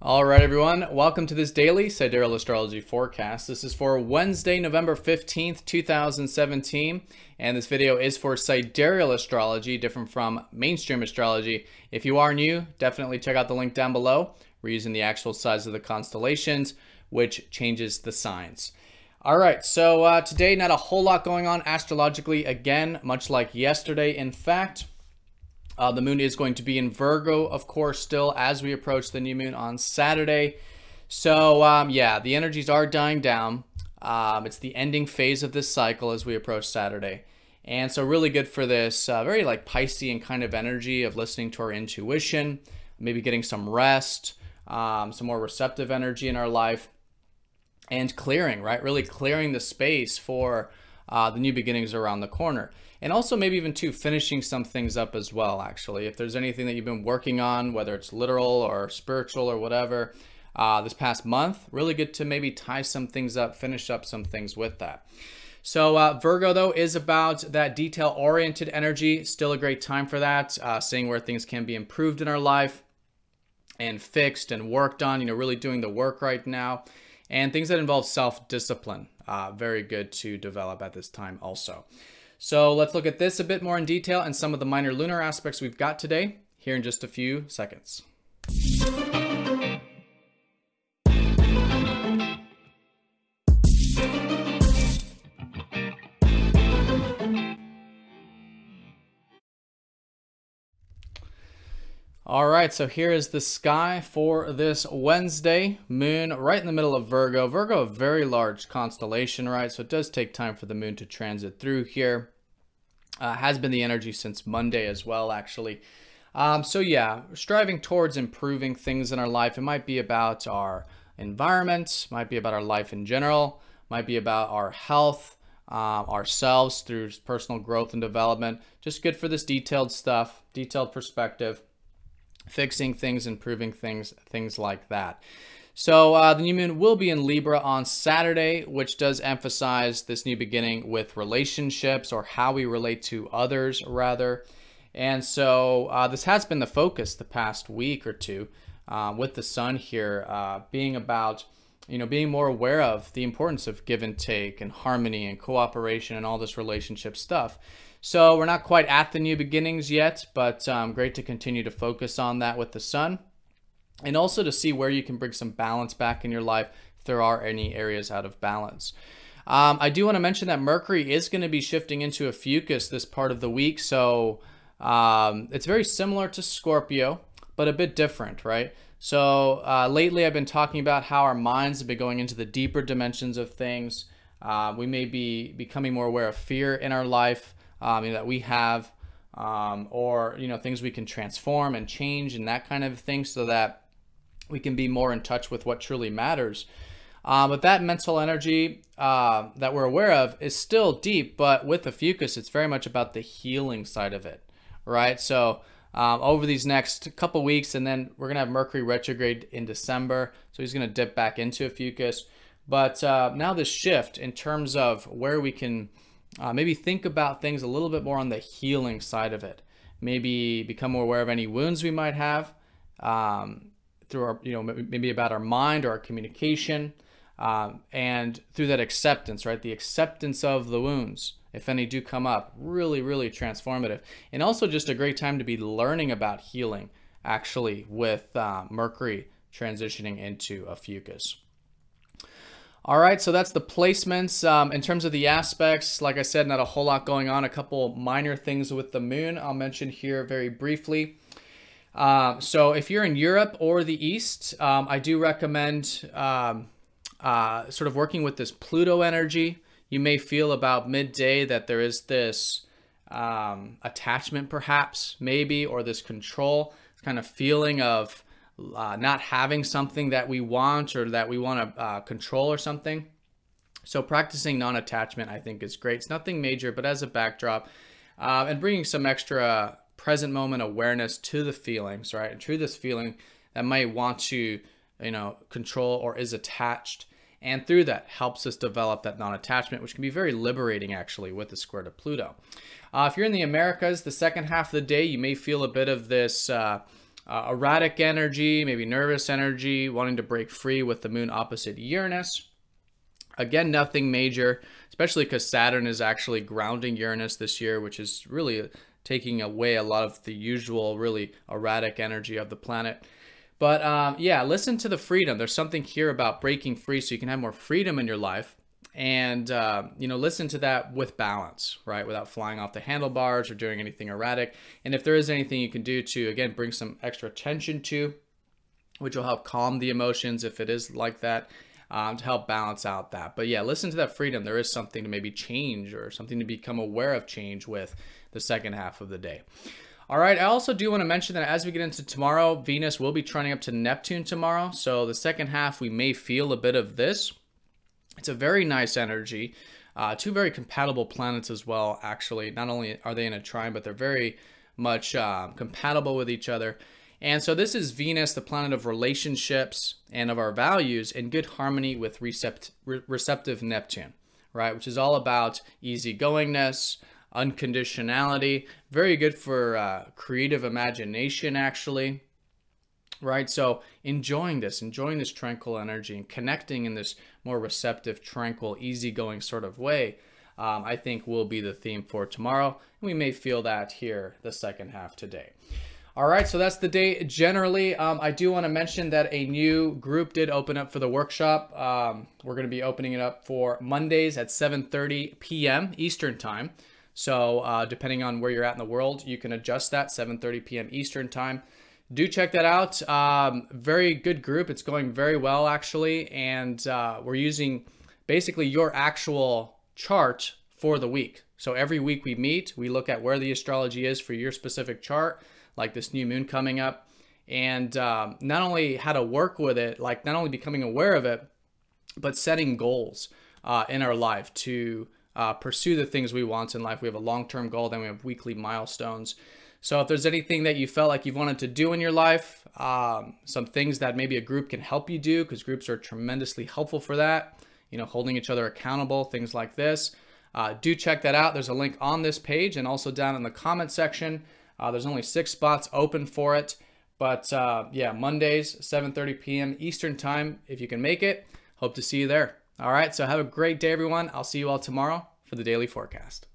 All right, everyone. Welcome to this daily Sidereal Astrology forecast. This is for Wednesday, November 15th, 2017. And this video is for Sidereal Astrology, different from mainstream astrology. If you are new, definitely check out the link down below. We're using the actual size of the constellations, which changes the signs. All right, so today, not a whole lot going on astrologically. Again, much like yesterday, in fact. The moon is going to be in Virgo, of course, still as we approach the new moon on Saturday. So, yeah, the energies are dying down. It's the ending phase of this cycle as we approach Saturday. And so really good for this very like Piscean kind of energy of listening to our intuition, maybe getting some rest, some more receptive energy in our life, and clearing, right? Really clearing the space for the new beginnings around the corner. And also maybe even too, finishing some things up as well, actually. If there's anything that you've been working on, whether it's literal or spiritual or whatever, this past month, really good to maybe tie some things up, finish up some things with that. So Virgo, though, is about that detail-oriented energy. Still a great time for that, seeing where things can be improved in our life and fixed and worked on, really doing the work right now. And things that involve self-discipline, very good to develop at this time also. So let's look at this a bit more in detail and some of the minor lunar aspects we've got today here in just a few seconds. All right, so here is the sky for this Wednesday. Moon right in the middle of Virgo. Virgo, a very large constellation, right? So it does take time for the moon to transit through here. Has been the energy since Monday as well, actually. So yeah, striving towards improving things in our life. It might be about our environment, might be about our life in general, might be about our health, ourselves through personal growth and development. Just good for this detailed stuff, detailed perspective. Fixing things, improving things, things like that. So the new moon will be in Libra on Saturday, which does emphasize this new beginning with relationships or how we relate to others, rather. And so this has been the focus the past week or two with the sun here being about, being more aware of the importance of give and take and harmony and cooperation and all this relationship stuff. So we're not quite at the new beginnings yet, but great to continue to focus on that with the sun. And also to see where you can bring some balance back in your life if there are any areas out of balance. I do want to mention that Mercury is going to be shifting into Ophiuchus this part of the week. So it's very similar to Scorpio, but a bit different, right? So lately I've been talking about how our minds have been going into the deeper dimensions of things. We may be becoming more aware of fear in our life that we have, or things we can transform and change and that kind of thing, so that we can be more in touch with what truly matters. But that mental energy that we're aware of is still deep, but with Ophiuchus, it's very much about the healing side of it, right? So over these next couple weeks, and then we're gonna have Mercury retrograde in December, so he's gonna dip back into Ophiuchus. But now this shift in terms of where we can maybe think about things a little bit more on the healing side of it. Maybe become more aware of any wounds we might have through our, maybe about our mind or our communication, and through that acceptance, right? The acceptance of the wounds, if any do come up, really, really transformative. And also just a great time to be learning about healing, actually, with Mercury transitioning into Ophiuchus. All right, so that's the placements. In terms of the aspects, like I said, not a whole lot going on. A couple minor things with the moon I'll mention here very briefly. So if you're in Europe or the East, I do recommend sort of working with this Pluto energy. You may feel about midday that there is this attachment perhaps, maybe, or this control kind of feeling of not having something that we want or that we want to control or something. So practicing non-attachment, I think, is great. It's nothing major, but as a backdrop, and bringing some extra present moment awareness to the feelings, right? And to this feeling that might want to, control or is attached. And through that helps us develop that non-attachment, which can be very liberating, actually, with the square to Pluto. If you're in the Americas, the second half of the day, you may feel a bit of this erratic energy, maybe nervous energy, wanting to break free with the moon opposite Uranus. Again, nothing major, especially because Saturn is actually grounding Uranus this year, which is really taking away a lot of the usual really erratic energy of the planet. But yeah, listen to the freedom. There's something here about breaking free so you can have more freedom in your life. And, you know, listen to that with balance, right? Without flying off the handlebars or doing anything erratic. And if there is anything you can do to, again, bring some extra attention to, which will help calm the emotions if it is like that, to help balance out that. But yeah, listen to that freedom. There is something to maybe change or something to become aware of change with the second half of the day. All right, I also do want to mention that as we get into tomorrow, Venus will be trending up to Neptune tomorrow. So the second half, we may feel a bit of this. It's a very nice energy. Two very compatible planets as well, actually. Not only are they in a trine, but they're very much compatible with each other. And so this is Venus, the planet of relationships and of our values, in good harmony with receptive Neptune, right? Which is all about easygoingness, unconditionality. Very good for creative imagination, actually. Right, so enjoying this tranquil energy and connecting in this more receptive, tranquil, easygoing sort of way, I think will be the theme for tomorrow. And we may feel that here the second half today. All right, so that's the day generally. I do want to mention that a new group did open up for the workshop. We're going to be opening it up for Mondays at 7:30 p.m. Eastern Time. So depending on where you're at in the world, you can adjust that, 7:30 p.m. Eastern Time. Do check that out. Very good group. It's going very well, actually. And we're using basically your actual chart for the week. So every week we meet, we look at where the astrology is for your specific chart, like this new moon coming up. And not only how to work with it, like not only becoming aware of it, but setting goals in our life to pursue the things we want in life. We have a long-term goal, then we have weekly milestones. So if there's anything that you felt like you wanted to do in your life, some things that maybe a group can help you do, because groups are tremendously helpful for that, you know, holding each other accountable, things like this. Do check that out. There's a link on this page and also down in the comment section. There's only 6 spots open for it. But yeah, Mondays, 7:30 p.m. Eastern Time, if you can make it. Hope to see you there. All right, so have a great day, everyone. I'll see you all tomorrow for the daily forecast.